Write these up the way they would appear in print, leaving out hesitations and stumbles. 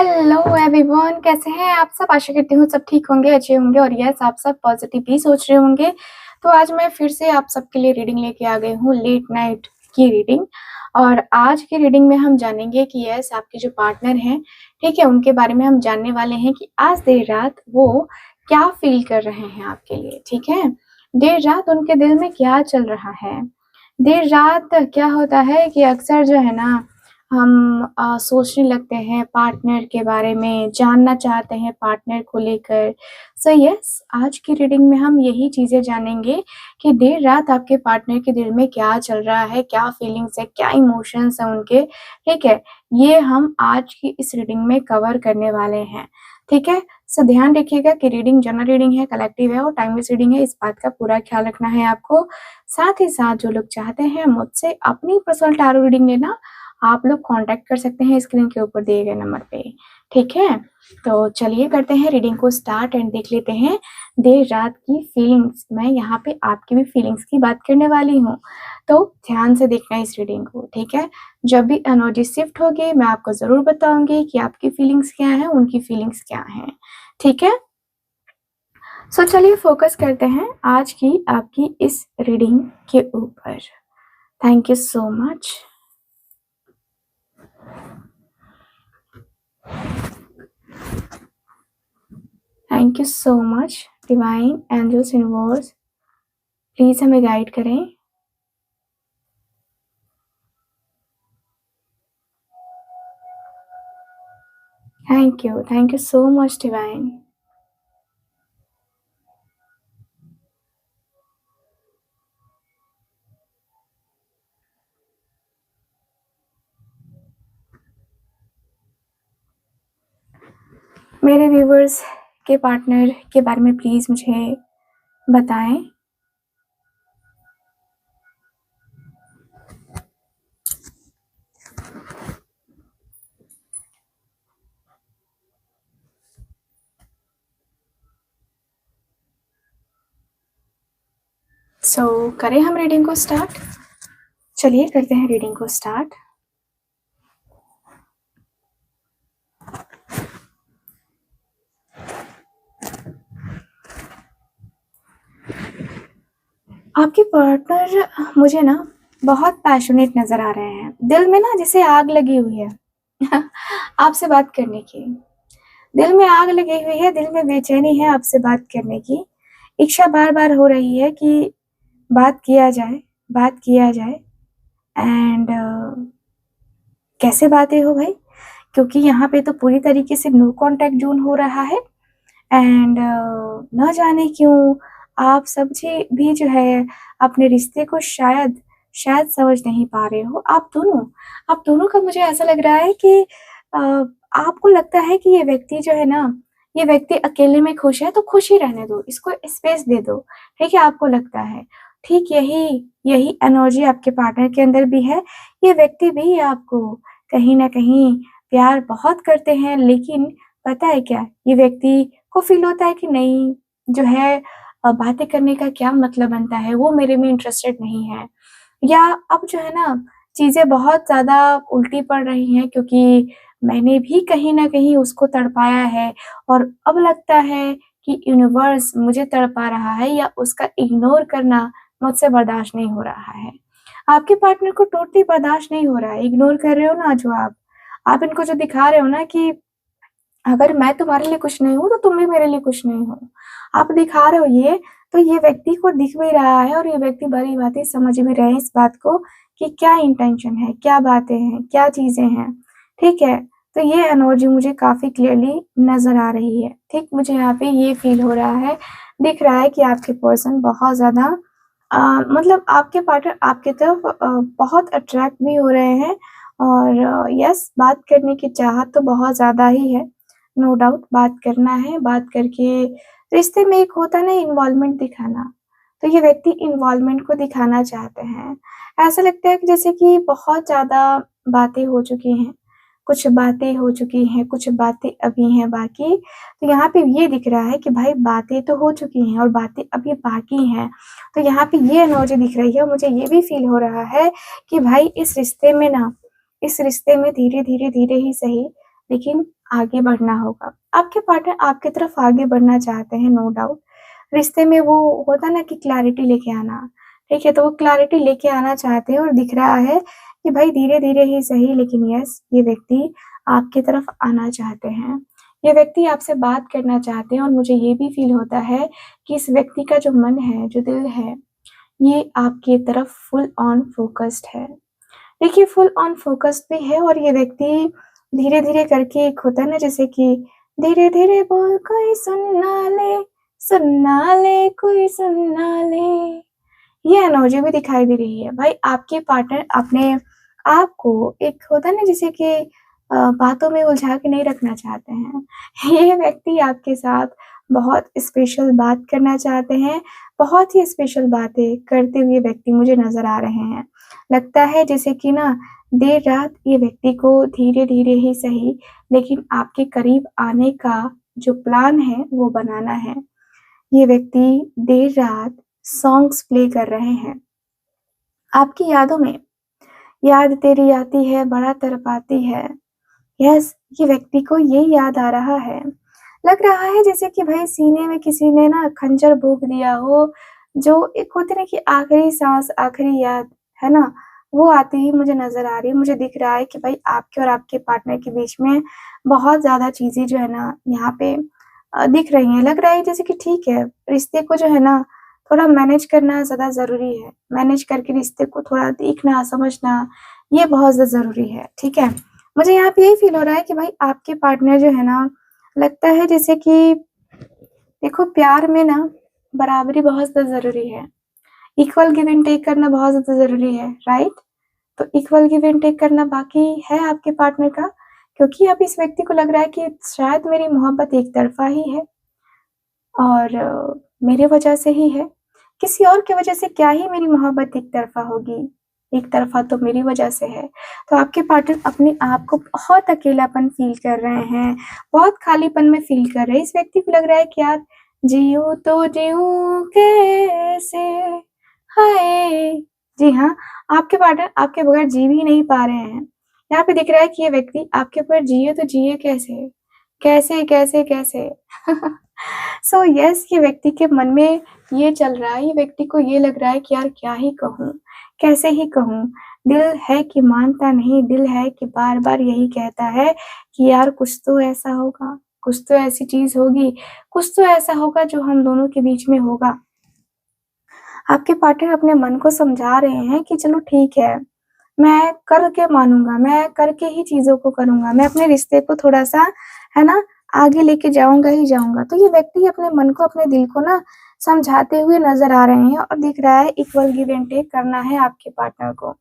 Hello everyone, कैसे हैं आप सब। आशा करती हूँ सब ठीक होंगे, अच्छे होंगे और यस आप सब पॉजिटिव ही सोच रहे होंगे। तो आज मैं फिर से आप सबके लिए रीडिंग लेके आ गई हूँ, लेट नाइट की रीडिंग। और आज की रीडिंग में हम जानेंगे कि यस आपके जो पार्टनर हैं, ठीक है, उनके बारे में हम जानने वाले हैं कि आज देर रात वो क्या फील कर रहे हैं आपके लिए। ठीक है, देर रात उनके दिल में क्या चल रहा है। देर रात क्या होता है कि अक्सर जो है ना हम सोचने लगते हैं पार्टनर के बारे में, जानना चाहते हैं पार्टनर को लेकर। सो यस आज की रीडिंग में हम यही चीज़ें जानेंगे कि देर रात आपके पार्टनर के दिल में क्या चल रहा है, क्या फीलिंग्स है, क्या इमोशंस हैं उनके। ठीक है, ये हम आज की इस रीडिंग में कवर करने वाले हैं। ठीक है, सो ध्यान रखिएगा कि रीडिंग जनरल रीडिंग है, कलेक्टिव है और टाइमलेस रीडिंग है, इस बात का पूरा ख्याल रखना है आपको। साथ ही साथ जो लोग चाहते हैं मुझसे अपनी पर्सनल टैरो रीडिंग लेना, आप लोग कांटेक्ट कर सकते हैं स्क्रीन के ऊपर दिए गए नंबर पे। ठीक है, तो चलिए करते हैं रीडिंग को स्टार्ट एंड देख लेते हैं देर रात की फीलिंग्स। मैं यहाँ पे आपकी भी फीलिंग्स की बात करने वाली हूँ, तो ध्यान से देखना इस रीडिंग को। ठीक है, जब भी एनर्जी शिफ्ट होगी मैं आपको जरूर बताऊंगी कि आपकी फीलिंग्स क्या है, उनकी फीलिंग्स क्या है। ठीक है, सो चलिए फोकस करते हैं आज की आपकी इस रीडिंग के ऊपर। Thank you so much. Thank you so much divine angels universe, please हमें गाइड करें। Thank you so much divine. मेरे व्यूवर्स के पार्टनर के बारे में प्लीज मुझे बताएं। सो करें हम रीडिंग को स्टार्ट। चलिए करते हैं रीडिंग को स्टार्ट। आपके पार्टनर मुझे ना बहुत पैशनेट नजर आ रहे हैं, दिल में ना जैसे आग लगी हुई है आपसे बात करने की। दिल में आग लगी हुई है, दिल में बेचैनी है आपसे बात करने की। इच्छा बार बार हो रही है कि बात किया जाए, बात किया जाए। एंड कैसे बातें हो भाई, क्योंकि यहाँ पे तो पूरी तरीके से नो कांटेक्ट जोन हो रहा है। एंड न जाने क्यों आप सब भी जो है अपने रिश्ते को शायद शायद समझ नहीं पा रहे हो। आप दोनों का मुझे ऐसा लग रहा है कि आपको लगता है कि ये व्यक्ति जो है ना, ये व्यक्ति अकेले में खुश है तो खुश ही रहने दो, इसको स्पेस दे दो। ठीक है, आपको लगता है ठीक यही यही एनर्जी आपके पार्टनर के अंदर भी है। ये व्यक्ति भी आपको कहीं ना कहीं प्यार बहुत करते हैं, लेकिन पता है क्या, ये व्यक्ति को फील होता है कि नहीं जो है बातें करने का क्या मतलब बनता है, वो मेरे में इंटरेस्टेड नहीं है। या अब जो है ना चीजें बहुत ज्यादा उल्टी पड़ रही हैं, क्योंकि मैंने भी कहीं ना कहीं उसको तड़पाया है और अब लगता है कि यूनिवर्स मुझे तड़पा रहा है या उसका इग्नोर करना मुझसे बर्दाश्त नहीं हो रहा है। आपके पार्टनर को टोटली बर्दाश्त नहीं हो रहा है, इग्नोर कर रहे हो ना जो आप इनको जो दिखा रहे हो ना कि अगर मैं तुम्हारे लिए कुछ नहीं हूँ तो तुम भी मेरे लिए कुछ नहीं हो, आप दिखा रहे हो ये, तो ये व्यक्ति को दिख भी रहा है और ये व्यक्ति भली भांति समझ भी रहे हैं इस बात को कि क्या इंटेंशन है, क्या बातें हैं, क्या चीजें हैं। ठीक है, तो ये एनर्जी मुझे काफी क्लियरली नजर आ रही है। ठीक, मुझे यहाँ पे ये फील हो रहा है, दिख रहा है कि आपके पर्सन बहुत ज्यादा मतलब आपके पार्टनर आपकी तरफ बहुत अट्रैक्ट भी हो रहे हैं। और यस बात करने की चाहत तो बहुत ज्यादा ही है, नो डाउट बात करना है, बात करके रिश्ते में एक होता है ना इन्वॉल्वमेंट दिखाना, तो ये व्यक्ति इन्वॉल्वमेंट को दिखाना चाहते हैं। ऐसा लगता है कि जैसे कि बहुत ज्यादा बातें हो चुकी हैं, कुछ बातें हो चुकी हैं, कुछ बातें अभी हैं बाकी। तो यहाँ पे ये दिख रहा है कि भाई बातें तो हो चुकी हैं और बातें अभी बाकी हैं। तो यहाँ पे ये एनर्जी दिख रही है और मुझे ये भी फील हो रहा है कि भाई इस रिश्ते में ना, इस रिश्ते में धीरे धीरे धीरे ही सही, लेकिन आगे बढ़ना होगा। आपके पार्टनर आपकी तरफ आगे बढ़ना चाहते हैं, नो डाउट। रिश्ते में वो होता है ना कि क्लैरिटी लेके आना, ठीक है? तो वो क्लैरिटी लेके आना चाहते हैं और दिख रहा है कि भाई धीरे-धीरे ही सही, लेकिन यस, ये व्यक्ति आपकी तरफ आना चाहते हैं। ये व्यक्ति आपसे बात करना चाहते हैं और मुझे ये भी फ़ील होता है कि इस व्यक्ति का जो मन है, जो दिल है, ये आपकी तरफ फुल ऑन फ़ोकस्ड है। देखिए, फुल ऑन फ़ोकस्ड भी है और ये व्यक्ति धीरे-धीरे करके, एक होता है ना जैसे कि धीरे-धीरे बोल कोई सुन ना ले कोई सुन ना ले। ये एनर्जी भी दिखाई दे रही है। भाई आपके पार्टनर अपने आप को, एक होता है ना जैसे कि बातों में उलझा के नहीं रखना चाहते हैं। ये व्यक्ति आपके साथ बहुत स्पेशल बात करना चाहते हैं। बहुत ही स्पेशल बातें करते हुए व्यक्ति मुझे नज़र आ रहे हैं। लगता है जैसे कि ना देर रात ये व्यक्ति को धीरे-धीरे ही सही, लेकिन आपके करीब आने का जो प्लान है वो बनाना है। ये व्यक्ति देर रात सॉन्ग्स प्ले कर रहे हैं। आपकी यादों में, याद तेरी आती है बड़ा तड़पाती है। यस, ये व्यक्ति को ये याद आ रहा है। लग रहा है जैसे कि भाई सीने में किसी ने ना खंजर भोंक दिया हो, जो एक होती है ना कि आखिरी साँस, आखिरी याद, है ना? वो आती ही मुझे नज़र आ रही है। मुझे दिख रहा है कि भाई आपके और आपके पार्टनर के बीच में बहुत ज़्यादा चीज़ें जो है ना यहाँ पे दिख रही हैं। लग रहा है जैसे कि ठीक है, रिश्ते को जो है ना थोड़ा मैनेज करना ज़्यादा ज़रूरी है। मैनेज करके रिश्ते को थोड़ा देखना, समझना, ये बहुत ज़्यादा ज़रूरी है, ठीक है? मुझे यहाँ पे यही फ़ील हो रहा है कि भाई आपके पार्टनर जो है ना, लगता है जैसे कि देखो, प्यार में ना बराबरी बहुत ज़्यादा ज़रूरी है। इक्वल गिव एंड टेक करना बहुत ज़्यादा ज़रूरी है, राइट? तो इक्वल गिव एंड टेक करना बाकी है आपके पार्टनर का, क्योंकि अब इस व्यक्ति को लग रहा है कि शायद मेरी मोहब्बत एक तरफ़ा ही है और मेरे वजह से ही है। किसी और की वजह से क्या ही मेरी मोहब्बत एक तरफ़ा होगी, एक तरफ़ा तो मेरी वजह से है। तो आपके पार्टनर अपने आप को बहुत अकेलापन फ़ील कर रहे हैं, बहुत खालीपन में फ़ील कर रहे हैं। इस व्यक्ति को लग रहा है कि यार जिऊँ तो जिऊँ कैसे, हाय! जी हाँ, आपके पार्टनर आपके बगैर जी भी नहीं पा रहे हैं। यहाँ पे दिख रहा है कि ये व्यक्ति आपके बगैर जिए तो जिए कैसे? कैसे, कैसे, कैसे? सो यस, ये व्यक्ति के मन में ये चल रहा है, ये व्यक्ति को ये लग रहा है कि यार क्या ही कहूँ, कैसे ही कहूँ? दिल है कि मानता नहीं, दिल है कि बार-बार यही कहता है कि यार कुछ तो ऐसा होगा, कुछ तो ऐसी चीज़ होगी, कुछ तो ऐसा होगा जो हम दोनों के बीच में होगा। आपके पार्टनर अपने मन को समझा रहे हैं कि चलो ठीक है, मैं करके मानूँगा, मैं करके ही चीज़ों को करूँगा, मैं अपने रिश्ते को थोड़ा-सा, है ना, आगे लेके जाऊँगा ही जाऊँगा। तो ये व्यक्ति अपने मन को, अपने दिल को ना समझाते हुए नज़र आ रहे हैं और दिख रहा है इक्वल गिव एंड टेक करना है आपके पार्टनर को,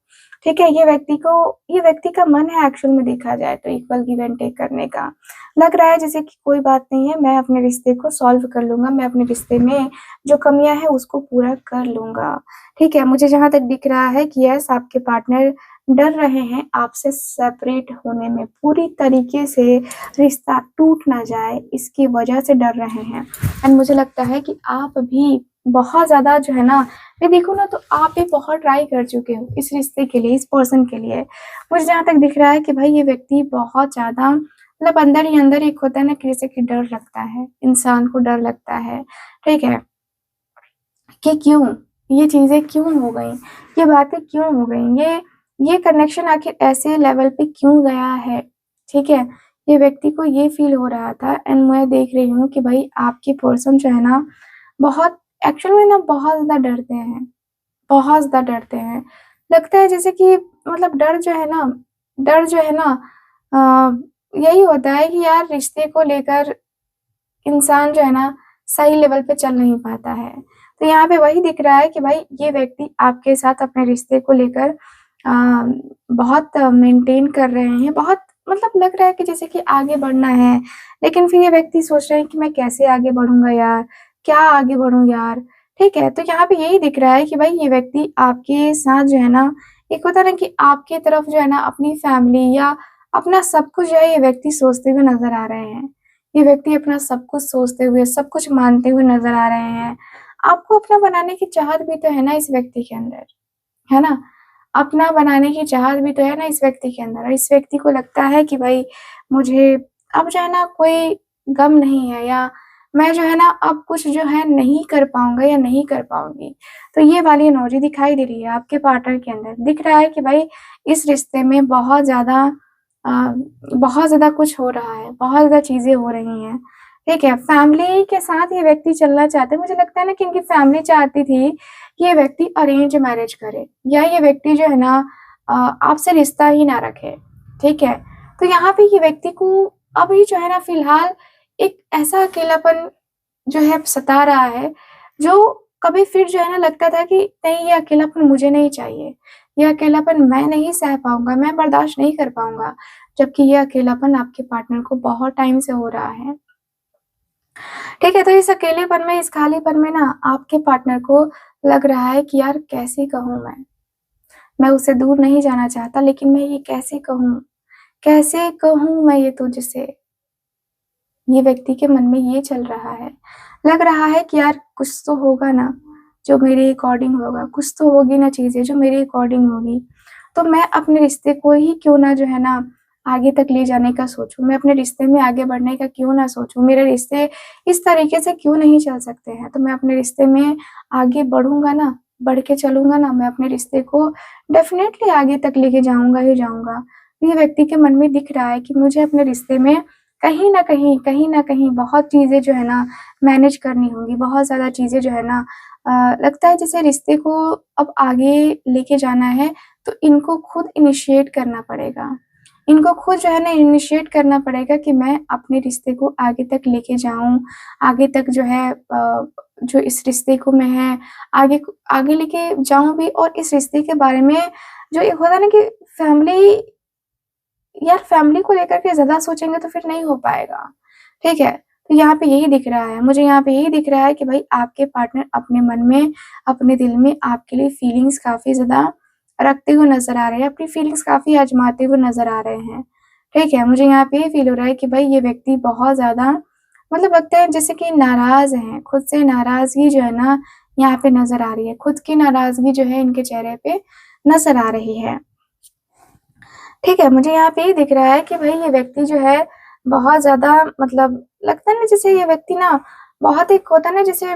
ठीक है? ये व्यक्ति का मन है एक्चुअल में, देखा जाए तो इक्वल गिव एंड टेक करने का। लग रहा है जैसे कि कोई बात नहीं है, मैं अपने रिश्ते को सॉल्व कर लूँगा, मैं अपने रिश्ते में जो कमियाँ हैं उसको पूरा कर लूँगा, ठीक है? मुझे जहाँ तक दिख रहा है कि यस, आपके पार्टनर डर रहे हैं आपसे सेपरेट होने में, पूरी तरीके से रिश्ता टूट ना जाए, इसकी वजह से डर रहे हैं। एंड मुझे लगता है कि आप भी बहुत ज़्यादा जो है ना, मैं देखूँ ना तो आप भी बहुत ट्राई कर चुके हो इस रिश्ते के लिए, इस पर्सन के लिए। मुझे जहाँ तक दिख रहा है कि भाई ये व्यक्ति बहुत ज़्यादा, मतलब अंदर ही अंदर एक होता है ना कि जैसे कि डर लगता है, इंसान को डर लगता है, ठीक है? कि क्यों? ये चीज़ें क्यों हो गईं? ये बातें क्यों हो गईं? ये कनेक्शन आखिर ऐसे लेवल पे क्यों गया है? ठीक है? ये व्यक्ति को ये फ़ील हो रहा था एंड मैं देख रही हूँ कि भई आपके पर्सन जो है ना, बहुत एक्चुअल में ना बहुत ज़्यादा डरते हैं, बहुत ज़्यादा डरते हैं। लगता है जैसे कि मतलब डर जो है ना यही होता है कि यार रिश्ते को लेकर इंसान जो है ना सही लेवल पे चल नहीं पाता है। तो यहाँ पे वही दिख रहा है कि भाई ये व्यक्ति आपके साथ अपने रिश्ते को लेकर अ, बहुत मेंटेन कर रहे हैं, बहुत मतलब लग रहा है कि जैसे कि आगे बढ़ना है, लेकिन फिर ये व्यक्ति सोच रहे हैं कि मैं कैसे आगे बढ़ूँगा यार? क्या आगे बढ़ूँ यार? ठीक है, तो यहाँ पे यही दिख रहा है कि भाई ये व्यक्ति आपके साथ जो है ना, एक होता है ना कि आपकी तरफ जो है ना अपनी फैमिली या अपना सब कुछ जो है ये व्यक्ति सोचते हुए नज़र आ रहे हैं। ये व्यक्ति अपना सब कुछ सोचते हुए, सब कुछ मानते हुए नज़र आ रहे हैं। आपको अपना बनाने की चाहत भी तो है ना इस व्यक्ति के अंदर, है ना? अपना बनाने की चाहत भी तो है ना इस व्यक्ति के अंदर और इस व्यक्ति को लगता है कि भाई मुझे अब जो है ना कोई गम नहीं है, या मैं जो है ना अब कुछ जो है नहीं कर पाऊँगा या नहीं कर पाऊँगी। तो ये वाली एनर्जी दिखाई दे रही है आपके पार्टनर के अंदर। दिख रहा है कि भाई इस रिश्ते में अ, बहुत ज़्यादा कुछ हो रहा है, बहुत ज़्यादा चीज़ें हो रही हैं, ठीक है? फैमिली के साथ ये व्यक्ति चलना चाहते हैं। मुझे लगता है ना कि इनकी फैमिली चाहती थी कि ये व्यक्ति अरेंज मैरिज करे, या ये व्यक्ति जो है ना आपसे रिश्ता ही ना रखे, ठीक है? तो यहाँ पे ये व्यक्ति को अभी जो है ना फिलहाल एक ऐसा अकेलापन जो है सता रहा है, जो कभी फिर जो है ना लगता था कि नहीं, ये अकेलापन मुझे नहीं चाहिए, ये अकेलापन मैं नहीं सह पाऊँगा, मैं बर्दाश्त नहीं कर पाऊँगा, जबकि ये अकेलापन आपके पार्टनर को बहुत टाइम से हो रहा है। ठीक है, तो इस अकेलेपन में, इस खालीपन में ना आपके पार्टनर को लग रहा है कि यार कैसे कहूँ मैं? मैं उससे दूर नहीं जाना चाहता, लेकिन मैं ये कैसे कहूँ? कैसे कहूँ मैं ये तुझसे? ये व्यक्ति के मन में ये चल रहा है। लग रहा है कि यार कुछ तो होगा ना, जो मेरे अकॉर्डिंग होगा, कुछ तो होगी ना चीज़ें जो मेरे अकॉर्डिंग होगी। तो मैं अपने रिश्ते को ही क्यों ना जो है ना आगे तक ले जाने का सोचूँ, मैं अपने रिश्ते में आगे बढ़ने का क्यों ना सोचूँ, मेरे रिश्ते इस तरीके से क्यों नहीं चल सकते हैं। तो मैं अपने रिश्ते में आगे बढ़ूँगा ना, बढ़ के चलूँगा ना, मैं अपने रिश्ते को डेफ़िनेटली आगे तक लेके जाऊँगा ही जाऊँगा। ये व्यक्ति के मन में दिख रहा है कि मुझे अपने रिश्ते में कहीं न कहीं बहुत चीज़ें जो है ना मैनेज करनी होंगी, बहुत ज़्यादा चीज़ें जो है ना लगता है जैसे रिश्ते को अब आगे लेके जाना है, तो इनको खुद इनिशिएट करना पड़ेगा। इनको खुद जो है ना इनिशिएट करना पड़ेगा कि मैं अपने रिश्ते को आगे तक लेके जाऊँ, आगे तक जो है जो इस रिश्ते को मैं है आगे लेके जाऊँ भी, और इस रिश्ते के बारे में जो एक होता है ना कि फैमिली यार फैमिली को लेकर के ज़्यादा सोचेंगे तो फिर नहीं हो पाएगा, ठीक है? तो यहाँ पे यही दिख रहा है, मुझे यहाँ पे यही दिख रहा है कि भई आपके पार्टनर अपने मन में, अपने दिल में आपके लिए फीलिंग्स काफ़ी ज़्यादा रखते हुए नज़र आ रहे हैं, अपनी फीलिंग्स काफ़ी आज़माते हुए नज़र आ रहे हैं, ठीक है? मुझे यहाँ पे ये फ़ील हो रहा है कि भई ये व्यक्ति बहुत ज़्यादा मतलब लगता है जैसे कि नाराज़ हैं, खुद से नाराज़गी जो है ना यहाँ पे नज़र आ रही है, खुद की नाराज़गी जो है इनके चेहरे पे नज़र आ रही है। ठीक है, मुझे यहाँ पे ये दिख रहा है कि भई ये व्यक्ति जो है बहुत ज़्यादा मतलब लगता है ना जैसे ये व्यक्ति ना बहुत एक होता है ना जैसे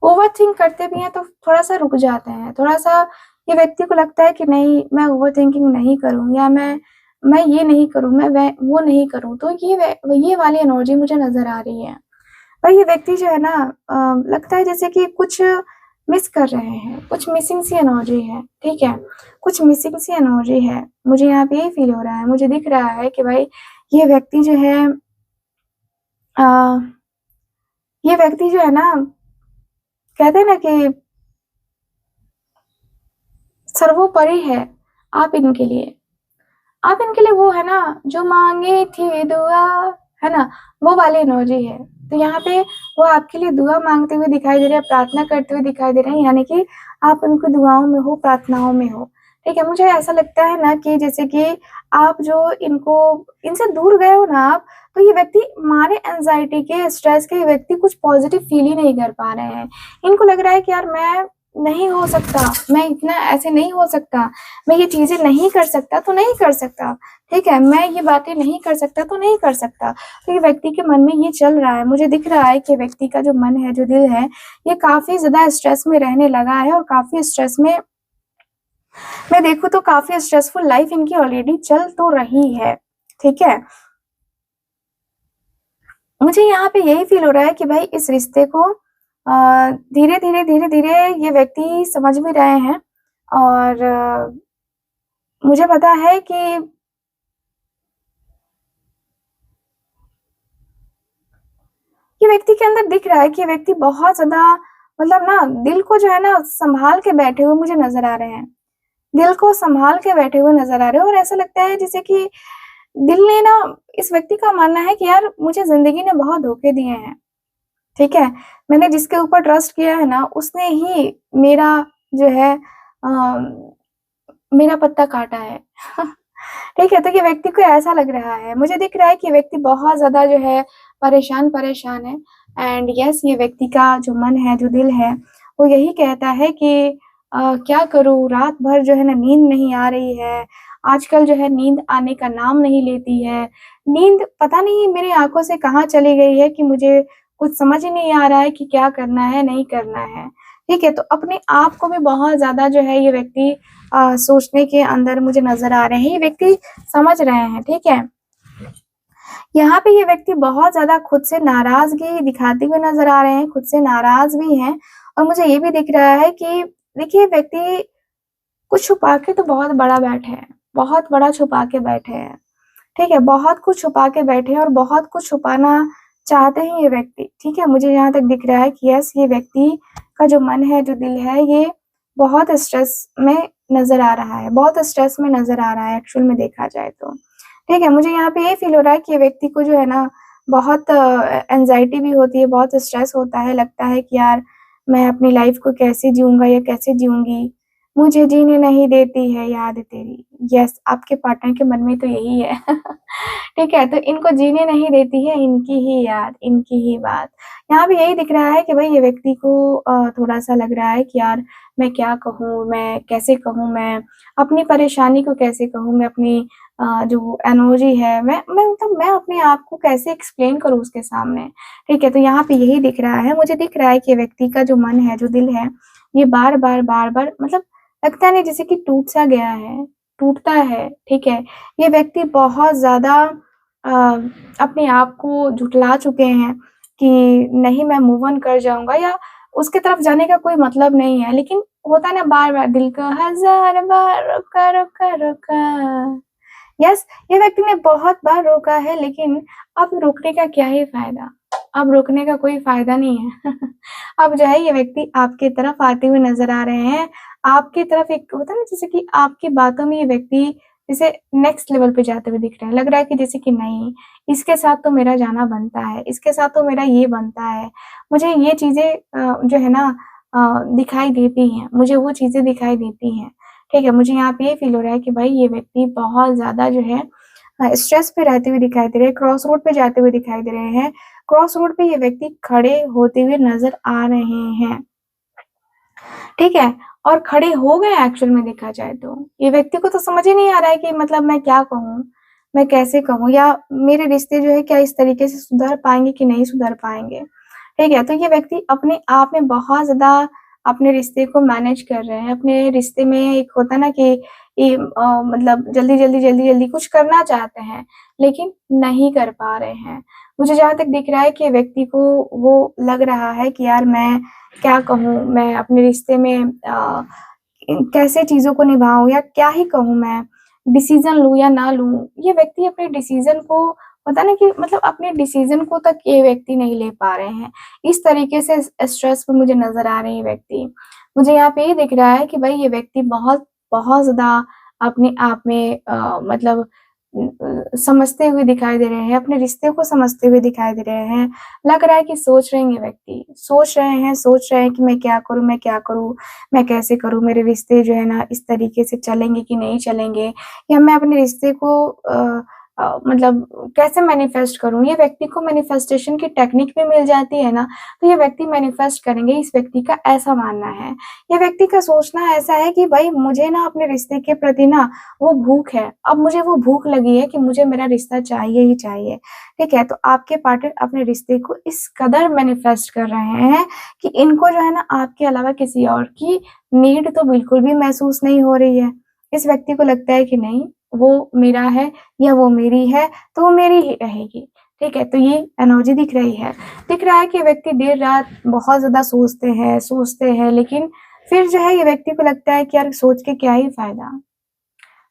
ओवरथिंक करते भी हैं तो थोड़ा-सा रुक जाते हैं, थोड़ा-सा ये व्यक्ति को लगता है कि नहीं मैं ओवरथिंकिंग नहीं करूँ, या मैं ये नहीं करूँ, मैं वो नहीं करूँ, तो ये वाली एनर्जी मुझे नज़र आ रही है। और ये व्यक्ति जो है ना लगता है जैसे कि कुछ मिस कर रहे हैं, कुछ मिसिंग सी एनर्जी है, ठीक है? कुछ मिसिंग सी एनर्जी है, मुझे यहाँ पे ये फ़ील हो रहा है, मुझे दिख रहा है कि भाई ये व्यक्ति जो है अ, ये व्यक्ति जो है ना कहते हैं ना कि सर्वोपरि है आप इनके लिए। आप इनके लिए वो है ना जो माँगे थे दुआ, है ना? वो वाली एनर्जी है। तो यहाँ पे वो आपके लिए दुआ माँगते हुए दिखाई दे रहे हैं, प्रार्थना करते हुए दिखाई दे रहे हैं, यानी कि आप उनकी दुआओं में हो, प्रार्थनाओं में हो। ठीक है? मुझे ऐसा लगता है ना कि जैसे कि आप जो इनसे दूर गए हो ना आप, तो ये व्यक्ति मारे एंग्ज़ायटी के, स्ट्रेस के, ये व्यक्ति कुछ पॉज़िटिव फ़ील ही नहीं कर पा रहे हैं। इनको लग रहा है कि यार मैं नहीं हो सकता, मैं इतना ऐसे नहीं हो सकता, मैं ये चीज़ें नहीं कर सकता तो नहीं कर सकता, ठीक है? मैं ये बातें नहीं कर सकता तो नहीं कर सकता। तो ये व्यक्ति के मन में ये चल रहा है, मुझे दिख रहा है कि व्यक्ति का जो मन है, जो दिल है, ये काफ़ी ज़्यादा स्ट्रेस में रहने लगा है, और काफ़ी स्ट्रेस में मैं देखूँ तो काफ़ी स्ट्रेसफुल लाइफ़ इनकी ऑलरेडी चल तो रही है, ठीक है? मुझे यहाँ पे यही फ़ील हो रहा है कि भाई इस रिश्ते को धीरे-धीरे, धीरे-धीरे ये व्यक्ति समझ भी रहे हैं, और मुझे पता है कि ये व्यक्ति के अंदर दिख रहा है कि ये व्यक्ति बहुत ज़्यादा मतलब ना दिल को जो है ना सँभाल के बैठे हुए मुझे नज़र आ रहे हैं। दिल को सँभाल के बैठे हुए नज़र आ रहे हैं, और ऐसा लगता है जैसे कि दिल ने ना इस व्यक्ति का मानना है कि यार मुझे ज़िंदगी ने बहुत धोखे दिए हैं, ठीक है? मैंने जिसके ऊपर ट्रस्ट किया है ना उसने ही मेरा जो है मेरा पत्ता काटा है। ठीक है? तो ये व्यक्ति को ऐसा लग रहा है। मुझे दिख रहा है कि ये व्यक्ति बहुत ज़्यादा जो है परेशान है, एंड यस ये व्यक्ति का जो मन है, जो दिल है, वो यही कहता है कि क्या करूँ? रात भर जो है ना नींद नहीं आ रही है, आजकल जो है नींद आने का नाम नहीं लेती है। नींद पता नहीं मेरी आँखों से कहाँ चली गई है कि मुझे कुछ समझ ही नहीं आ रहा है कि क्या करना है, नहीं करना है। ठीक है? तो अपने आप को भी बहुत ज़्यादा जो है ये व्यक्ति सोचने के अंदर मुझे नज़र आ रहे हैं। ये व्यक्ति समझ रहे हैं, ठीक है? यहाँ पे ये व्यक्ति बहुत ज़्यादा खुद से नाराज़गी दिखाते हुए नज़र आ रहे हैं, खुद से नाराज़ भी हैं और मुझे ये भी दिख रहा है कि देखिए व्यक्ति कुछ छुपा के तो बहुत बड़ा बैठे हैं, बहुत बड़ा छुपा के बैठे हैं, ठीक है? बहुत कुछ छुपा के बैठे हैं और बहुत कुछ छुपाना चाहते हैं ये व्यक्ति, ठीक है? मुझे यहाँ तक दिख रहा है कि यस ये व्यक्ति का जो मन है, जो दिल है, ये बहुत स्ट्रेस में नज़र आ रहा है, बहुत स्ट्रेस में नज़र आ रहा है एक्चुअल में देखा जाए तो। ठीक है, मुझे यहाँ पे ये फ़ील हो रहा है कि ये व्यक्ति को जो है ना बहुत एंग्ज़ायटी भी होती है, बहुत स्ट्रेस होता है, लगता है कि यार मैं अपनी लाइफ़ को कैसे जीऊँगा या कैसे जीऊँगी, मुझे जीने नहीं देती है याद तेरी। यस, आपके पार्टनर के मन में तो यही है। ठीक है, तो इनको जीने नहीं देती है इनकी ही याद, इनकी ही बात। यहाँ पे यही दिख रहा है कि भई ये व्यक्ति को थोड़ा-सा लग रहा है कि यार मैं क्या कहूँ, मैं कैसे कहूँ, मैं अपनी परेशानी को कैसे कहूँ, मैं अपनी जो एनर्जी है मैं मतलब मैं अपने आप को कैसे एक्सप्लेन करूँ उसके सामने, ठीक है? तो यहाँ पे यही दिख रहा है, मुझे दिख रहा है कि ये व्यक्ति का जो मन है, जो दिल है, ये बार-बार, बार-बार मतलब लगता नहीं जैसे कि टूट-सा गया है, टूटता है, ठीक है? ये व्यक्ति बहुत ज़्यादा अ, अपने आप को झुठला चुके हैं कि नहीं मैं मूव ऑन कर जाऊँगा या उसकी तरफ जाने का कोई मतलब नहीं है, लेकिन होता है ना बार-बार दिल को हज़ार बार रोका, रोका, रोका। यस, ये व्यक्ति ने बहुत बार रोका है लेकिन अब रोकने का क्या ही फ़ायदा? अब रोकने का कोई फ़ायदा नहीं है। अब जो है ये व्यक्ति आपकी तरफ आते हुए नज़र आ रहे हैं। आपकी तरफ एक होता है ना जैसे कि आपकी बातों में ये व्यक्ति जैसे नेक्स्ट लेवल पे जाते हुए दिख रहे हैं। लग रहा है कि जैसे कि नहीं, इसके साथ तो मेरा जाना बनता है, इसके साथ तो मेरा ये बनता है। मुझे ये चीज़ें जो है ना दिखाई देती हैं, मुझे वो चीज़ें दिखाई देती हैं। ठीक है, मुझे यहाँ पे ये फ़ील हो रहा है कि भाई ये व्यक्ति बहुत ज़्यादा जो है स्ट्रेस पे रहते हुए दिखाई दे रहे हैं, क्रॉस रोड पे जाते हुए दिखाई दे रहे हैं। क्रॉस रोड पे ये व्यक्ति खड़े होते हुए नज़र आ रहे हैं, ठीक है? और खड़े हो गए एक्चुअल में देखा जाए तो। ये व्यक्ति को तो समझ ही नहीं आ रहा है कि मतलब मैं क्या कहूँ? मैं कैसे कहूँ? या मेरे रिश्ते जो है क्या इस तरीके से सुधर पाएँगे कि नहीं सुधर पाएँगे? ठीक है, तो ये व्यक्ति अपने आप में बहुत ज़्यादा अपने रिश्ते को मैनेज कर रहे हैं। अपने रिश्ते में एक होता है ना कि मतलब जल्दी-जल्दी कुछ करना चाहते हैं, लेकिन नहीं कर पा रहे हैं। मुझे जहाँ तक दिख रहा है कि व्यक्ति को वो लग रहा है कि यार मैं क्या कहूँ? मैं अपने रिश्ते में कैसे चीज़ों को निभाऊँ या क्या ही कहूँ मैं? डिसीज़न लूँ या ना लूँ? ये व्यक्ति अपने डिसीज़न को होता है ना कि मतलब अपने डिसीज़न को तक ये व्यक्ति नहीं ले पा रहे हैं। इस तरीके से स्ट्रेस में मुझे नज़र आ रहे हैं ये व्यक्ति। मुझे यहाँ पे ये दिख रहा है कि भई ये व्यक्ति बहुत, बहुत ज़्यादा अपने आप में मतलब समझते हुए दिखाई दे रहे हैं, अपने रिश्ते को समझते हुए दिखाई दे रहे हैं। लग रहा है कि सोच रहे हैं ये व्यक्ति, सोच रहे हैं कि मैं क्या करूँ, मैं क्या करूँ? मैं कैसे करूँ? मेरे रिश्ते जो है ना इस तरीके से चलेंगे कि नहीं चलेंगे? या मैं अपने रिश्ते को मतलब कैसे मैनिफेस्ट करूँ? ये व्यक्ति को मैनिफेस्टेशन की टेक्निक भी मिल जाती है ना, तो ये व्यक्ति मैनिफेस्ट करेंगे, इस व्यक्ति का ऐसा मानना है। ये व्यक्ति का सोचना ऐसा है कि भई मुझे ना अपने रिश्ते के प्रति ना वो भूख है, अब मुझे वो भूख लगी है कि मुझे मेरा रिश्ता चाहिए ही चाहिए, ठीक है? तो आपके पार्टनर अपने रिश्ते को इस कदर मैनिफेस्ट कर रहे हैं कि इनको जो है ना आपके अलावा किसी और की नीड तो बिल्कुल भी महसूस नहीं हो रही है। इस व्यक्ति को लगता है कि नहीं, वो मेरा है या वो मेरी है, तो वो मेरी ही रहेगी, ठीक है? तो ये एनर्जी दिख रही है। दिख रहा है कि व्यक्ति देर-रात बहुत ज़्यादा सोचते हैं, लेकिन फिर जो है ये व्यक्ति को लगता है कि यार सोच के क्या ही फ़ायदा?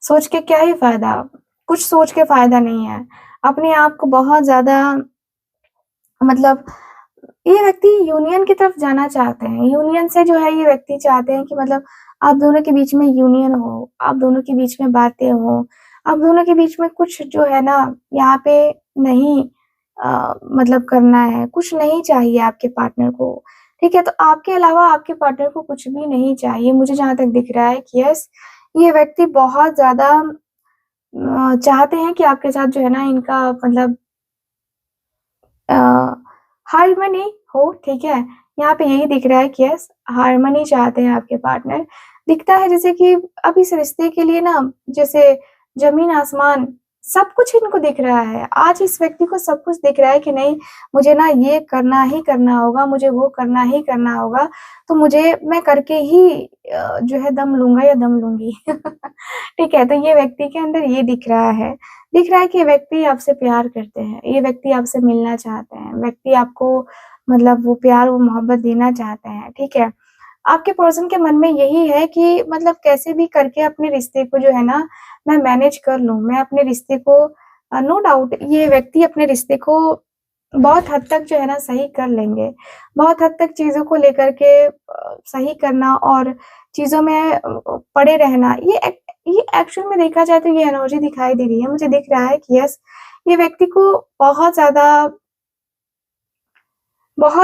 सोच के क्या ही फ़ायदा? कुछ सोच के फ़ायदा नहीं है। अपने आप को बहुत ज़्यादा मतलब ये व्यक्ति यूनियन की तरफ जाना चाहते हैं। यूनियन से जो है ये व्यक्ति चाहते हैं कि मतलब आप दोनों के बीच में यूनियन हो, आप दोनों के बीच में बातें हों, आप दोनों के बीच में कुछ जो है ना यहाँ पे नहीं मतलब करना है, कुछ नहीं चाहिए आपके पार्टनर को, ठीक है? तो आपके अलावा आपके पार्टनर को कुछ भी नहीं चाहिए। मुझे जहाँ तक दिख रहा है कि यस, ये व्यक्ति बहुत ज़्यादा चाहते हैं कि आपके साथ जो है ना इनका मतलब अ, हार्मनी हो, ठीक है? यहाँ पे यही दिख रहा है कि यस, हार्मनी चाहते हैं आपके पार्टनर। दिखता है जैसे कि अब इस रिश्ते के लिए ना जैसे ज़मीन आसमान सब कुछ इनको दिख रहा है। आज इस व्यक्ति को सब कुछ दिख रहा है कि नहीं, मुझे ना ये करना ही करना होगा, मुझे वो करना ही करना होगा, तो मैं करके ही जो है दम लूँगा या दम लूँगी। ठीक है, तो ये व्यक्ति के अंदर ये दिख रहा है। दिख रहा है कि ये व्यक्ति आपसे प्यार करते हैं, ये व्यक्ति आपसे मिलना चाहते हैं, व्यक्ति आपको मतलब वो प्यार, वो मोहब्बत देना चाहते हैं, ठीक है? आपके पर्सन के मन में यही है कि मतलब कैसे भी करके अपने रिश्ते को जो है ना मैं मैनेज कर लूँ। मैं अपने रिश्ते को नो डाउट ये व्यक्ति अपने रिश्ते को बहुत हद तक जो है ना सही कर लेंगे। बहुत हद तक चीज़ों को लेकर के सही करना और चीज़ों में पड़े रहना ये एक्चुअल में देखा जाए तो ये एनर्जी दिखाई दे रही है। मुझे दिख रहा है कि यस, ये व्यक्ति को बहुत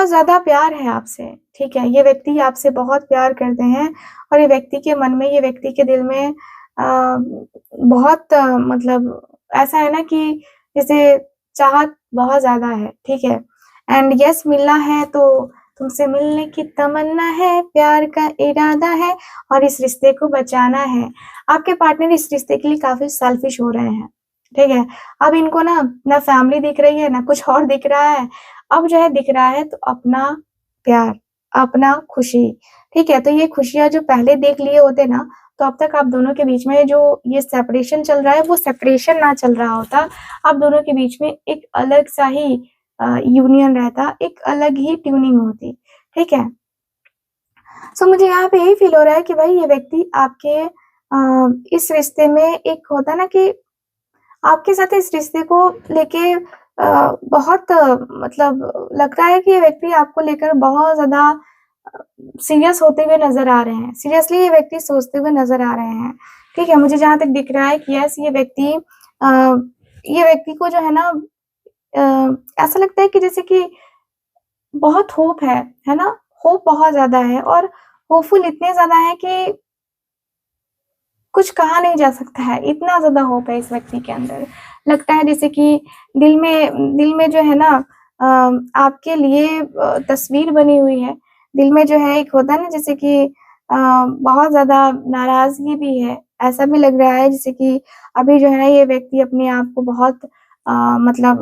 ज़्यादा प्यार है आपसे, ठीक है? ये व्यक्ति आपसे बहुत प्यार करते हैं और ये व्यक्ति के मन में, ये व्यक्ति के दिल में बहुत मतलब ऐसा है ना कि जैसे चाहत बहुत ज़्यादा है, ठीक है? एंड यस मिलना है तो तुमसे मिलने की तमन्ना है, प्यार का इरादा है और इस रिश्ते को बचाना है। आपके पार्टनर इस रिश्ते के लिए काफ़ी सेल्फिश हो रहे हैं, ठीक है? अब इनको ना फैमिली दिख रही है, ना कुछ और दिख रहा है। अब जो है दिख रहा है तो अपना प्यार, अपना खुशी, ठीक है? तो ये खुशियाँ जो पहले देख लिए होते ना, तो अब तक आप दोनों के बीच में जो ये सेपरेशन चल रहा है, वो सेपरेशन ना चल रहा होता। आप दोनों के बीच में एक अलग-सा ही यूनियन रहता, एक अलग ही ट्यूनिंग होती, ठीक है? सो मुझे यहाँ पे यही फ़ील हो रहा है कि भाई ये व्यक्ति आपके इस रिश्ते में एक होता है ना कि आपके साथ इस रिश्ते को लेके बहुत मतलब लगता है कि ये व्यक्ति आपको लेकर बहुत ज़्यादा सीरियस होते हुए नज़र आ रहे हैं। सीरियसली ये व्यक्ति सोचते हुए नज़र आ रहे हैं। ठीक है? मुझे जहाँ तक दिख रहा है कि यस ये व्यक्ति को जो है ना ऐसा लगता है कि जैसे कि बहुत होप है ना? होप बहुत ज़्यादा है और होपफुल इतने ज़्यादा है कि कुछ कहा नहीं जा सकता है, इतना ज़्यादा होप है इस व्यक्ति के अंदर। लगता है जैसे कि दिल में जो है ना आपके लिए तस्वीर बनी हुई है। दिल में जो है एक होता है ना जैसे कि बहुत ज़्यादा नाराज़गी भी है। ऐसा भी लग रहा है जैसे कि अभी जो है ना ये व्यक्ति अपने आप को बहुत मतलब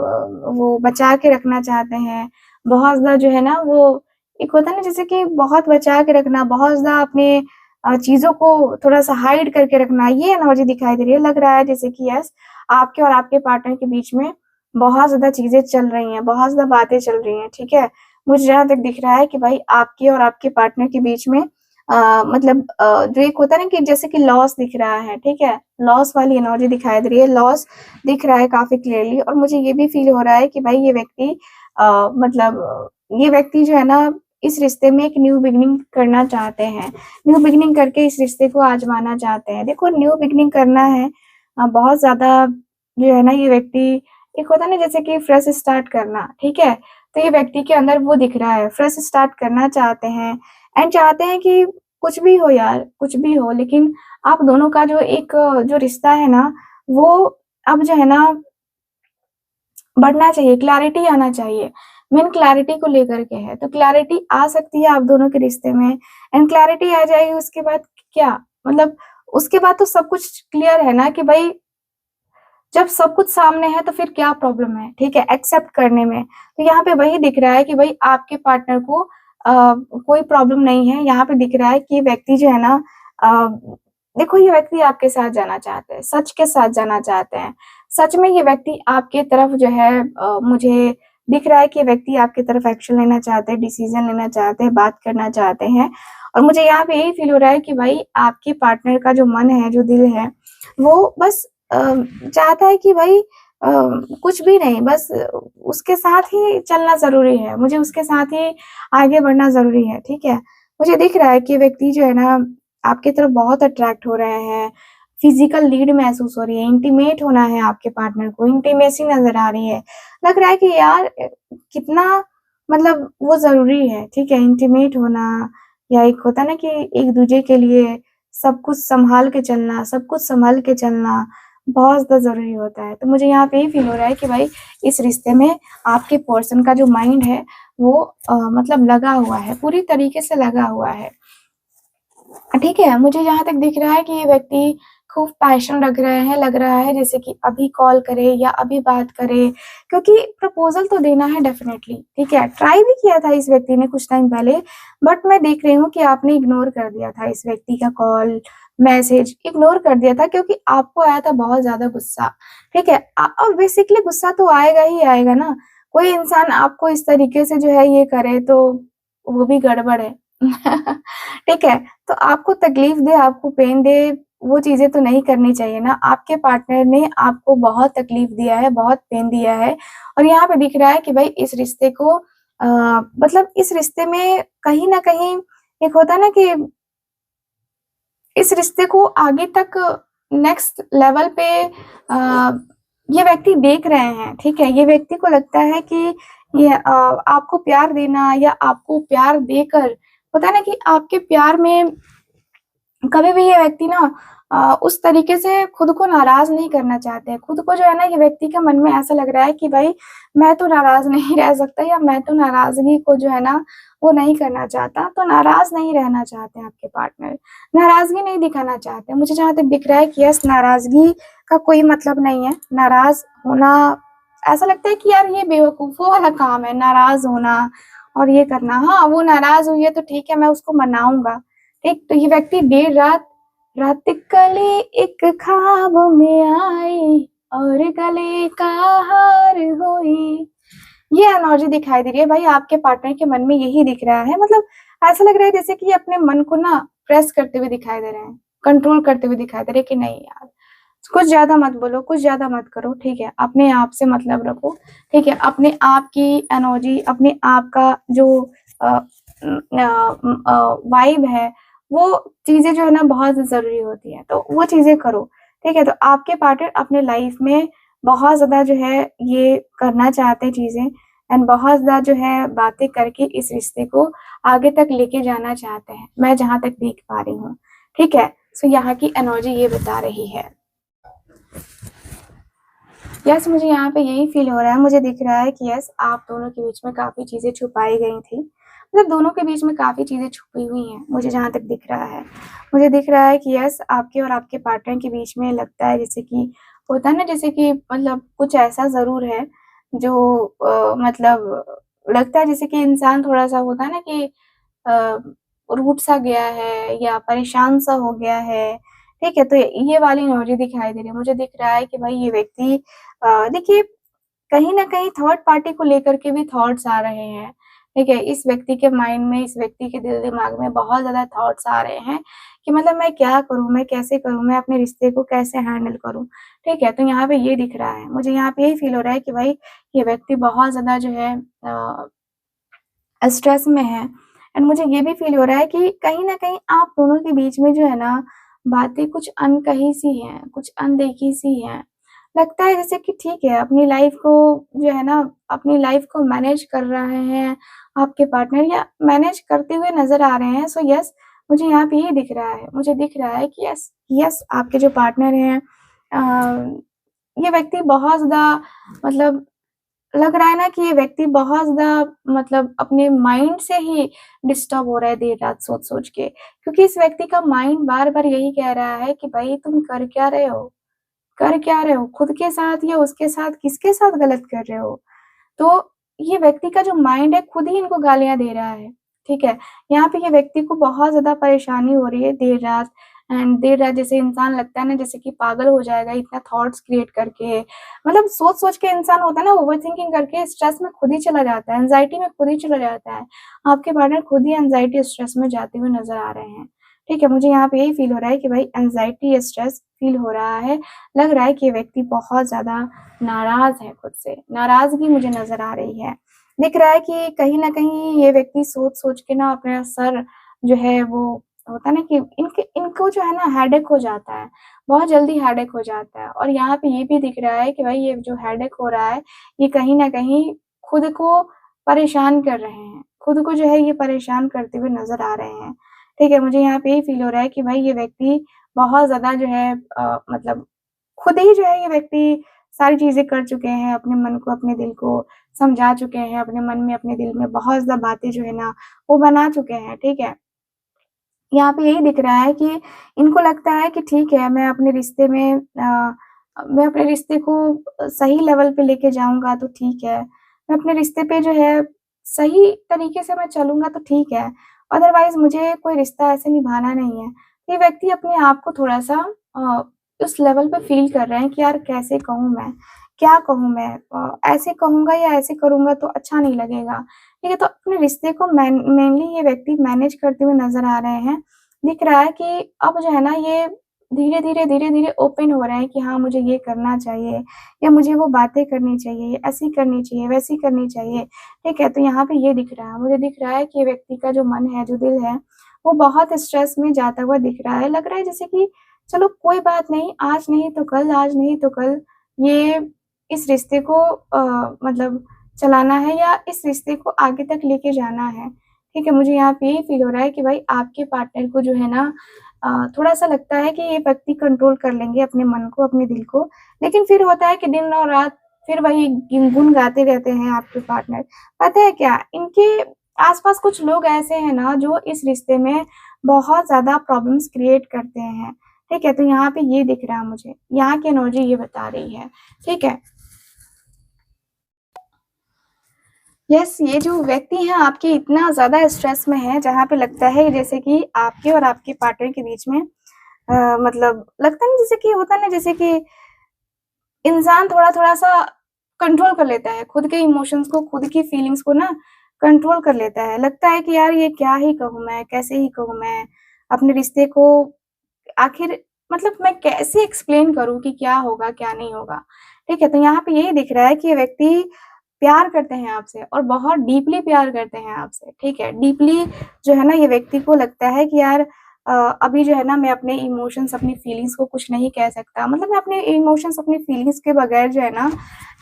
वो बचा के रखना चाहते हैं। बहुत ज़्यादा जो है ना वो एक होता है ना जैसे कि बहुत बचा के रखना, बहुत ज़्यादा अपने चीज़ों को थोड़ा-सा हाइड करके रखना, ये एनर्जी दिखाई दे रही है। लग रहा है जैसे कि यस, आपके और आपके पार्टनर के बीच में बहुत ज़्यादा चीज़ें चल रही हैं, बहुत ज़्यादा बातें चल रही हैं, ठीक है? मुझे जहाँ तक दिख रहा है कि भाई आपके और आपके पार्टनर के बीच में मतलब जो एक होता है ना कि जैसे कि लॉस दिख रहा है, ठीक है? लॉस वाली एनर्जी दिखाई दे रही है, लॉस दिख रहा है काफ़ी क्लियरली और मुझे ये भी फ़ील हो रहा है कि भाई ये व्यक्ति जो है ना, इस रिश्ते में एक न्यू बिगिनिंग करना चाहते हैं। न्यू बिगिनिंग करके इस रिश्ते को आज़माना चाहते हैं। देखो न्यू बिगिनिंग करना है बहुत ज़्यादा जो है ना ये व्यक्ति एक होता है ना जैसे कि फ्रेश स्टार्ट करना, ठीक है? तो ये व्यक्ति के अंदर वो दिख रहा है, फ्रेश स्टार्ट करना चाहते हैं एंड चाहते हैं कि कुछ भी हो यार, कुछ भी हो लेकिन आप दोनों का जो रिश्ता है ना, वो अब जो है ना बढ़ना चाहिए, क्लैरिटी आना चाहिए। मेन क्लैरिटी को लेकर के है, तो क्लैरिटी आ सकती है आप दोनों के रिश्ते में एंड क्लैरिटी आ जाएगी उसके बाद क्या? मतलब उसके बाद तो सब कुछ क्लियर है ना कि भई जब सब कुछ सामने है तो फिर क्या प्रॉब्लम है, ठीक है? एक्सेप्ट करने में। तो यहाँ पे वही दिख रहा है कि भई आपके पार्टनर को कोई प्रॉब्लम नहीं है। यहाँ पे दिख रहा है कि ये व्यक्ति जो है ना अ, देखो ये व्यक्ति आपके साथ जाना चाहते हैं, सच के साथ जाना चाहते हैं। सच में ये व्यक्ति आपके तरफ जो है मुझे दिख रहा है कि ये व्यक्ति आपकी तरफ एक्शन लेना चाहते हैं, डिसीज़न लेना चाहते हैं, बात करना चाहते हैं। और मुझे यहाँ पे यही फ़ील हो रहा है कि भाई आपके पार्टनर का जो मन है, जो दिल है, वो बस चाहता है कि भाई कुछ भी नहीं बस उसके साथ ही चलना ज़रूरी है, मुझे उसके साथ ही आगे बढ़ना ज़रूरी है, ठीक है? मुझे दिख रहा है कि ये व्यक्ति जो है ना आपकी तरफ बहुत अट्रैक्ट हो रहे हैं, फिज़िकल नीड महसूस हो रही है, इंटीमेट होना है आपके पार्टनर को, इंटीमेसी नज़र आ रही है। लग रहा है कि यार कितना मतलब वो ज़रूरी है, ठीक है? इंटीमेट होना या एक होता है ना कि एक-दूजे के लिए सब कुछ सँभाल के चलना, सब कुछ सँभल के चलना बहुत ज़्यादा ज़रूरी होता है। तो मुझे यहाँ पे ये फ़ील हो रहा है कि भाई इस रिश्ते में आपके पर्सन का जो माइंड है वो मतलब लगा हुआ है, पूरी तरीके से लगा हुआ है। ठीक है, मुझे जहाँ तक दिख रहा है कि ये व्यक्ति खूब पैशन लग रहा है जैसे कि अभी कॉल करे या अभी बात करे, क्योंकि प्रपोज़ल तो देना है डेफ़िनेटली, ठीक है? ट्राई भी किया था इस व्यक्ति ने कुछ टाइम पहले, बट मैं देख रही हूँ कि आपने इग्नोर कर दिया था इस व्यक्ति का कॉल, मैसेज इग्नोर कर दिया था क्योंकि आपको आया था बहुत ज़्यादा गुस्सा, ठीक है? अब बेसिकली गुस्सा तो आएगा ही आएगा ना, कोई इंसान आपको इस तरीके से जो है ये करे तो वो भी गड़बड़ है। ठीक है? तो आपको तकलीफ दे, आपको पेन दे, वो चीज़ें तो नहीं करनी चाहिए ना। आपके पार्टनर ने आपको बहुत तकलीफ दिया है, बहुत पेन दिया है और यहाँ पे दिख रहा है कि भाई इस रिश्ते को मतलब इस रिश्ते में कहीं न कहीं एक होता है ना कि इस रिश्ते को आगे तक नेक्स्ट लेवल पे ये व्यक्ति देख रहे हैं, ठीक है? ये व्यक्ति को लगता है कि ये आपको प्यार देना या आपको प्यार देकर होता है ना कि आपके प्यार में कभी भी ये व्यक्ति ना उस तरीके से खुद को नाराज़ नहीं करना चाहते हैं। खुद को जो है ना ये व्यक्ति के मन में ऐसा लग रहा है कि भाई मैं तो नाराज़ नहीं रह सकता या मैं तो नाराज़गी को जो है ना वो नहीं करना चाहता। तो नाराज़ नहीं रहना चाहते हैं आपके पार्टनर, नाराज़गी नहीं दिखाना चाहते। मुझे जहाँ तक दिख रहा है कि यस नाराज़गी का कोई मतलब नहीं है। नाराज़ होना ऐसा लगता है कि यार ये बेवकूफ़ों वाला काम है, नाराज़ होना और ये करना। हाँ, वो नाराज़ हुई है तो ठीक है मैं उसको मनाऊँगा। ठीक, तो ये व्यक्ति देर रात रात कली एक ख्वाब में आई और गले का हार हुई। ये एनर्जी दिखाई दे रही है भाई आपके पार्टनर के मन में यही दिख रहा है मतलब ऐसा लग रहा है जैसे कि ये अपने मन को ना प्रेस करते हुए दिखाई दे रहे हैं, कंट्रोल करते हुए दिखाई दे रहे हैं कि नहीं यार, कुछ ज़्यादा मत बोलो, कुछ ज़्यादा मत करो, ठीक है? अपने आप से मतलब रखो, ठीक है? अपने आप की एनर्जी, अपने आप का जो वाइब है, वो चीज़ें जो है ना बहुत ज़रूरी होती हैं, तो वो चीज़ें करो, ठीक है? तो आपके पार्टनर अपने लाइफ़ में बहुत ज़्यादा जो है ये करना चाहते हैं चीज़ें एंड बहुत ज़्यादा जो है बातें करके इस रिश्ते को आगे तक लेके जाना चाहते हैं, मैं जहाँ तक देख पा रही हूँ, ठीक है? सो यहाँ की एनर्जी ये बता रही है। यस, मुझे यहाँ पे यही फ़ील हो रहा है, मुझे दिख रहा है कि यस आप दोनों के बीच में काफ़ी चीज़ें छुपाई गई थी। मतलब दोनों के बीच में काफ़ी चीज़ें छुपी हुई हैं, मुझे जहाँ तक दिख रहा है। मुझे दिख रहा है कि यस आपके और आपके पार्टनर के बीच में लगता है जैसे कि होता है ना जैसे कि मतलब कुछ ऐसा ज़रूर है जो मतलब लगता है जैसे कि इंसान थोड़ा-सा होता है ना कि अ, रूठ-सा गया है या परेशान-सा हो गया है, ठीक है? तो ये वाली एनर्जी दिखाई दे रही है। मुझे दिख रहा है कि भाई ये व्यक्ति देखिए कहीं न कहीं थर्ड पार्टी को लेकर के भी थॉट्स आ रहे हैं, ठीक है? इस व्यक्ति के माइंड में, इस व्यक्ति के दिल-दिमाग में बहुत ज़्यादा थॉट्स आ रहे हैं कि मतलब मैं क्या करूँ, मैं कैसे करूँ, मैं अपने रिश्ते को कैसे हैंडल करूँ, ठीक है? तो यहाँ पे ये दिख रहा है। मुझे यहाँ पे यही फ़ील हो रहा है कि भाई ये व्यक्ति बहुत ज़्यादा जो है स्ट्रेस में है एंड मुझे ये भी फ़ील हो रहा है कि कहीं न कहीं आप दोनों के बीच में जो है ना, बातें कुछ अनकही-सी हैं, कुछ अनदेखी-सी हैं। लगता है जैसे कि ठीक है, अपनी लाइफ़ को जो है ना, अपनी लाइफ़ को मैनेज कर रहे हैं आपके पार्टनर या मैनेज करते हुए नज़र आ रहे हैं। सो यस, मुझे यहाँ पे ये दिख रहा है। मुझे दिख रहा है कि यस, यस आपके जो पार्टनर हैं ये व्यक्ति बहुत ज़्यादा मतलब लग रहा है ना कि ये व्यक्ति बहुत ज़्यादा मतलब अपने माइंड से ही डिस्टर्ब हो रहा है देर रात सोच-सोच के। क्योंकि इस व्यक्ति का माइंड बार-बार यही कह रहा है कि भई तुम कर क्या रहे हो? कर क्या रहे हो? खुद के साथ या उसके साथ, किसके साथ गलत कर रहे हो? तो ये व्यक्ति का जो माइंड है खुद ही इनको गालियाँ दे रहा है, ठीक है? यहाँ पे ये व्यक्ति को बहुत ज़्यादा परेशानी हो रही है देर रात एंड देर रात जैसे इंसान लगता है ना जैसे कि पागल हो जाएगा इतना थॉट्स क्रिएट करके। मतलब सोच-सोच के इंसान होता है ना ओवरथिंकिंग करके स्ट्रेस में खुद ही चला जाता है, एंग्ज़ायटी में खुद ही चला जाता है। आपके पार्टनर खुद ही एंग्ज़ायटी स्ट्रेस में जाते हुए नज़र आ रहे हैं, ठीक है? मुझे यहाँ पे यही फ़ील हो रहा है कि भाई एंग्ज़ायटी स्ट्रेस फ़ील हो रहा है। लग रहा है कि ये व्यक्ति बहुत ज़्यादा नाराज़ है खुद से, नाराज़गी मुझे नज़र आ रही है। दिख रहा है कि कहीं न कहीं ये व्यक्ति सोच-सोच के ना अपना सर जो है वो होता है ना कि इनको जो है ना हेडेक हो जाता है, बहुत जल्दी हेडेक हो जाता है और यहाँ पे ये भी दिख रहा है कि भाई ये जो हेडेक हो रहा है, ये कहीं न कहीं खुद को परेशान कर रहे हैं, खुद को जो है ये परेशान करते हुए नज़र आ रहे हैं। ठीक है, मुझे यहाँ पे यही फ़ील हो रहा है कि भाई ये व्यक्ति बहुत ज़्यादा जो है मतलब खुद ही जो है ये व्यक्ति सारी चीज़ें कर चुके हैं, अपने मन को, अपने दिल को समझा चुके हैं, अपने मन में, अपने दिल में बहुत ज़्यादा बातें जो है ना, वो बना चुके हैं, ठीक है? यहाँ पे यही दिख रहा है कि इनको लगता है कि ठीक है, मैं अपने रिश्ते को सही लेवल पे लेके जाऊँगा तो ठीक है। मैं अपने रिश्ते पे जो है सही तरीके से मैं चलूँगा तो ठीक है, अदरवाइज़ मुझे कोई रिश्ता ऐसे निभाना नहीं है। ये व्यक्ति अपने आप को थोड़ा-सा अ, उस लेवल पे फ़ील कर रहे हैं कि यार कैसे कहूँ मैं? क्या कहूँ मैं? ऐसे कहूँगा या ऐसे करूँगा तो अच्छा नहीं लगेगा। ठीक है, तो अपने रिश्ते को मेनली ये व्यक्ति मैनेज करते हुए नज़र आ रहे हैं। दिख रहा है कि अब जो है ना ये धीरे-धीरे ओपन हो रहे हैं कि हाँ, मुझे ये करना चाहिए या मुझे वो बातें करनी चाहिए, ऐसी करनी चाहिए, वैसी करनी चाहिए। ठीक है, तो यहाँ पे ये दिख रहा है। मुझे दिख रहा है कि ये व्यक्ति का जो मन है, जो दिल है, वो बहुत स्ट्रेस में जाता हुआ दिख रहा है। लग रहा है जैसे कि चलो कोई बात नहीं, आज नहीं तो कल, आज नहीं तो कल ये इस रिश्ते को मतलब चलाना है या इस रिश्ते को आगे तक लेके जाना है। ठीक है, मुझे यहाँ पे यही फ़ील हो रहा है कि भाई आपके पार्टनर को जो है ना थोड़ा-सा लगता है कि ये व्यक्ति कंट्रोल कर लेंगे अपने मन को, अपने दिल को। लेकिन फिर होता है कि दिन और रात फिर वही गुन गाते रहते हैं आपके पार्टनर। पता है क्या? इनके आस-पास कुछ लोग ऐसे हैं ना जो इस रिश्ते में बहुत ज़्यादा प्रॉब्लम्स क्रिएट करते हैं। ठीक है, तो यहाँ पे ये दिख रहा है मुझे। यहाँ की एनर्जी ये बता रही है। ठीक है? यस, ये जो व्यक्ति हैं आपके इतना ज़्यादा स्ट्रेस में हैं, जहाँ पे लगता है जैसे कि आपके और आपके पार्टनर के बीच में मतलब लगता नहीं जैसे कि होता है ना जैसे कि इंसान थोड़ा-थोड़ा-सा कंट्रोल कर लेता है, खुद के इमोशंस को, खुद की फीलिंग्स को ना कंट्रोल कर लेता है। लगता है कि यार ये क्या ही कहूँ मैं, कैसे ही कहूँ मैं, अपने रिश्ते को आखिर मतलब मैं कैसे एक्सप्लेन करूँ कि क्या होगा, क्या नहीं होगा? ठीक है, तो यहाँ पे यही दिख रहा है कि ये व्यक्ति प्यार करते हैं आपसे और बहुत डीपली प्यार करते हैं आपसे, ठीक है? डीपली जो है ना ये व्यक्ति को लगता है कि यार अभी जो है ना मैं अपने इमोशंस, अपनी फीलिंग्स को कुछ नहीं कह सकता। मतलब मैं अपने इमोशंस, अपनी फीलिंग्स के बगैर जो है ना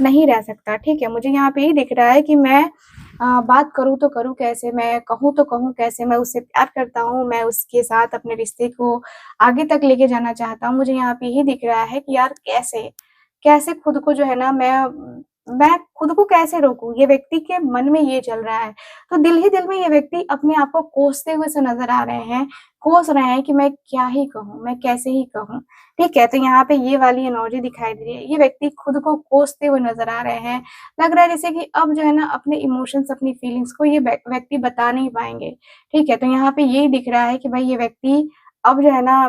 नहीं रह सकता, ठीक है? मुझे यहाँ पे ये दिख रहा है कि मैं बात करूँ तो करूँ कैसे? मैं कहूँ तो कहूँ कैसे? मैं उससे प्यार करता हूँ, मैं उसके साथ अपने रिश्ते को आगे तक लेके जाना चाहता हूँ। मुझे यहाँ पे यही दिख रहा है कि यार कैसे? कैसे खुद को जो है ना मैं खुद को कैसे रोकूँ? ये व्यक्ति के मन में ये चल रहा है। तो दिल ही दिल में ये व्यक्ति अपने आप को कोसते हुए से नज़र आ रहे हैं, कोस रहे हैं कि मैं क्या ही कहूँ? मैं कैसे ही कहूँ? ठीक है, तो यहाँ पे ये वाली एनर्जी दिखाई दे रही है। ये व्यक्ति खुद को कोसते हुए नज़र आ रहे हैं। लग रहा है जैसे कि अब जो है ना अपने इमोशंस, अपनी फीलिंग्स को ये व्यक्ति बता नहीं पाएँगे। ठीक है, तो यहाँ पे यही दिख रहा है कि भाई ये व्यक्ति अब जो है ना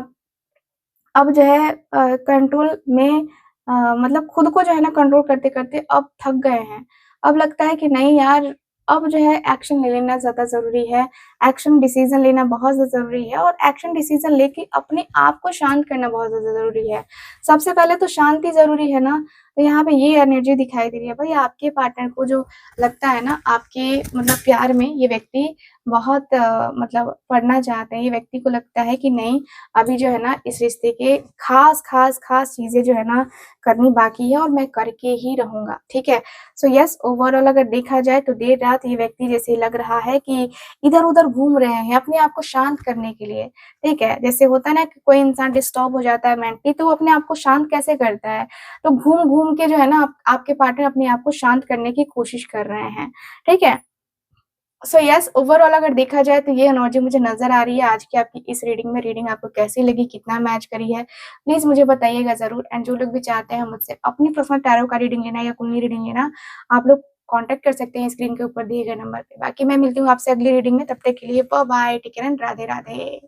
अब जो है कंट्रोल में मतलब खुद को जो है ना कंट्रोल करते-करते अब थक गए हैं। अब लगता है कि नहीं यार, अब जो है एक्शन ले लेना ज़्यादा ज़रूरी है। एक्शन डिसीज़न लेना बहुत ज़्यादा ज़रूरी है और एक्शन डिसीज़न लेके अपने आप को शांत करना बहुत ज़्यादा ज़रूरी है। सबसे पहले तो शांति ज़रूरी है ना, तो यहाँ पे ये एनर्जी दिखाई दे रही है। भई आपके पार्टनर को जो लगता है ना आपके मतलब प्यार में ये व्यक्ति बहुत मतलब पड़ना चाहते हैं। ये व्यक्ति को लगता है कि नहीं अभी जो है ना इस रिश्ते के ख़ास चीज़ें जो है ना करनी बाकी है और मैं करके ही रहूँगा, ठीक है? सो यस ओवरऑल अगर देखा जाए तो देर रात ये व्यक्ति जैसे लग रहा है कि इधर-उधर घूम रहे हैं अपने आप को शांत करने के लिए, ठीक है? जैसे होता है ना कि कोई इंसान डिस्टर्ब हो जाता है मेंटली तो वो अपने आप को शांत कैसे करता है? तो घूम-घूम के जो है ना आपके पार्टनर अपने आप को शांत करने की कोशिश कर रहे हैं, ठीक है? सो यस ओवरऑल अगर देखा जाए तो ये एनर्जी मुझे नज़र आ रही है आज की आपकी इस रीडिंग आपको कैसी लगी, कितना मैच करी है? प्लीज़ मुझे बताइएगा ज़रूर एंड जो लोग भी चाहते हैं मुझसे अपनी पर्सनल टैरो का रीडिंग लेना या कुंडली रीडिंग लेना, आप लोग कॉन्टैक्ट कर सकते हैं स्क्रीन के ऊपर दिए गए नंबर पे। बाकी मैं मिलती हूँ आपसे अगली रीडिंग में, तब तक के लिए bye-bye, take care and Radhe Radhe.